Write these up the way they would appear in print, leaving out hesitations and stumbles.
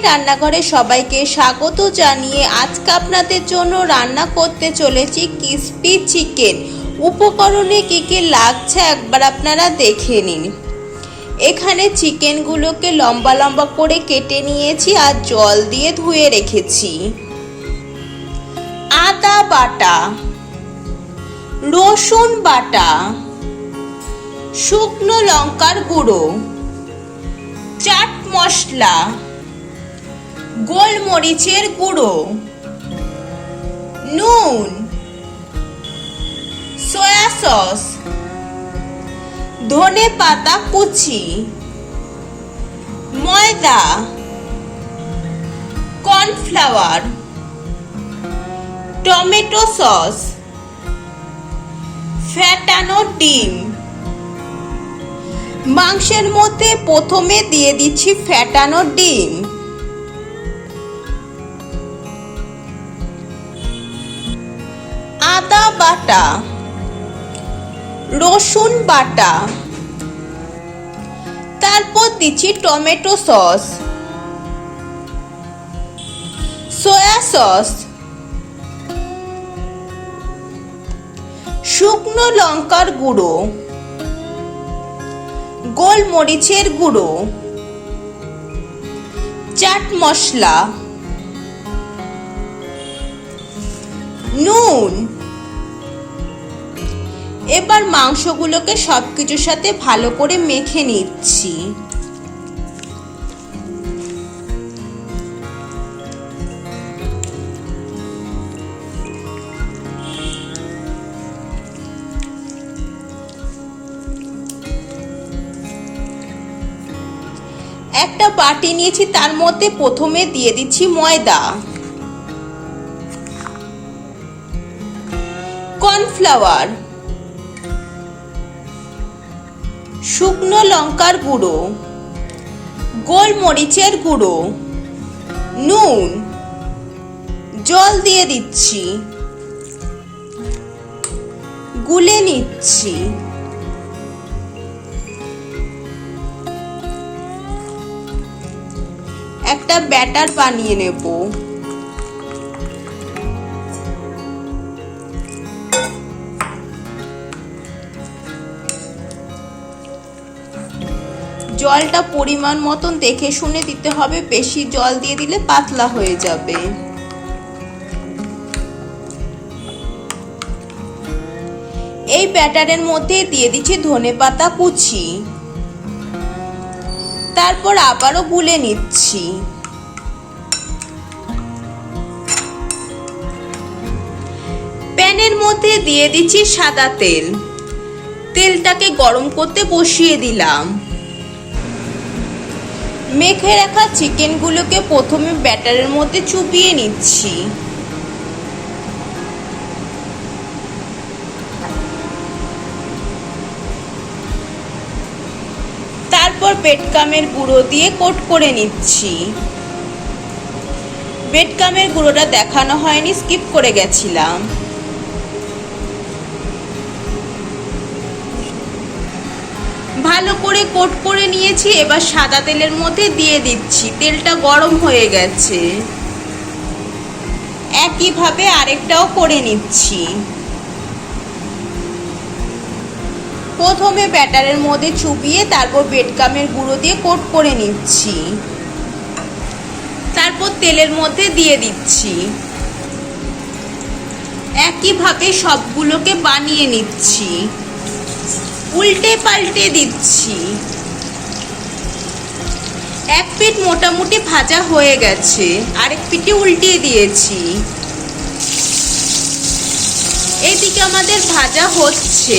রান্নাঘরে সবাইকে স্বাগত জানিয়ে আজকে আপনাদের জন্য রান্না করতে চলেছি ক্রিসপি চিকেন। উপকরণে কী কী লাগছে একবার আপনারা দেখে নিন। এখানে চিকেনগুলোকে লম্বা লম্বা করে কেটে নিয়েছি আর জল দিয়ে ধুয়ে রেখেছি। আদা বাটা, রসুন বাটা, শুকনো লঙ্কার গুঁড়ো, চাট মশলা, গোলমরিচের গুঁড়ো, নুন, সয়া সস, ধনে পাতা কুচি, ময়দা, কর্নফ্লাওয়ার, টমেটো সস, ফ্যাটানো ডিম। মাংসের মধ্যে প্রথমে দিয়ে দিচ্ছি ফ্যাটানো ডিম, আদা বাটা, রসুন বাটা, তারপর দিচ্ছি টমেটো সস, সয়া সস, শুকনো লঙ্কার গুঁড়ো, গোলমরিচের গুঁড়ো, চাট মশলা, নুন। এবার মাংসগুলোকে সবকিছুর সাথে ভালো করে মেখে নিচ্ছি। একটা বাটি নিয়েছি, তার মধ্যে প্রথমে দিয়ে দিচ্ছি ময়দা, কর্নফ্লাওয়ার, শুকনো লঙ্কার গুঁড়ো, গোলমরিচের গুঁড়ো, নুন, জল দিয়ে দিচ্ছি, গুলে নিচ্ছি। একটা ব্যাটার বানিয়ে নেব। জলটা পরিমাণ মতন দেখে শুনে দিতে হবে, বেশি জল দিয়ে দিলে পাতলা হয়ে যাবে। এই ব্যাটারের মধ্যে দিয়ে দিচ্ছি ধনেপাতা কুচি, তারপর আবারও গুলে নিচ্ছি। প্যানের মধ্যে দিয়ে দিচ্ছি সাদা তেল, তেলটাকে গরম করতে বসিয়ে দিলাম। মেখে রাখা চিকেনগুলোকে প্রথমে ব্যাটারের মধ্যে চুবিয়ে নিচ্ছি। তারপর বেডকামের গুঁড়ো দিয়ে কোট করে নিচ্ছি। বেডকামের গুঁড়োটা দেখানো হয়নি, স্কিপ করে গেছিলাম। ভালো করে কোট করে নিয়েছি। এবার সাদা তেলের মধ্যে দিয়ে দিচ্ছি। তেলটা গরম হয়ে গেছে। একইভাবে আরেকটাও করে নিচ্ছি। প্রথমে ব্যাটারের মধ্যে চুবিয়ে তারপর বেডকামের গুঁড়ো দিয়ে কোট করে নিচ্ছি। তারপর তেলের মধ্যে দিয়ে দিচ্ছি। একইভাবে সবগুলোকে বানিয়ে নিচ্ছি। উল্টে পাল্টে দিচ্ছি। এক পিঠ মোটামুটি ভাজা হয়ে গেছে, আরেক পিঠে উল্টিয়ে দিয়েছি। এইদিকে আমাদের ভাজা হচ্ছে।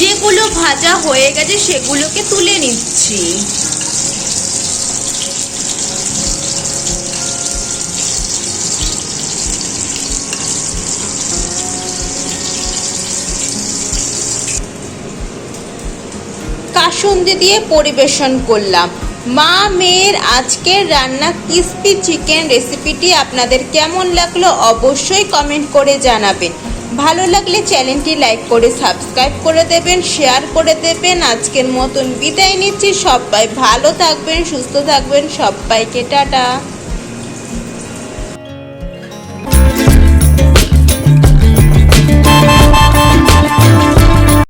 যেগুলো ভাজা হয়ে গেছে সেগুলোকে তুলে নিচ্ছি। কাসুন্দি দিয়ে পরিবেশন করলাম। মা মেয়ের আজকের রান্না ক্রিসপি চিকেন রেসিপিটি আপনাদের কেমন লাগলো অবশ্যই কমেন্ট করে জানাবেন। ভালো লাগলে চ্যানেলটি লাইক করে সাবস্ক্রাইব করে দেবেন, শেয়ার করে দেবেন। আজকের মতন বিদায় নিচ্ছি। সবাই ভালো থাকবেন, সুস্থ থাকবেন। সবাইকে টাটা।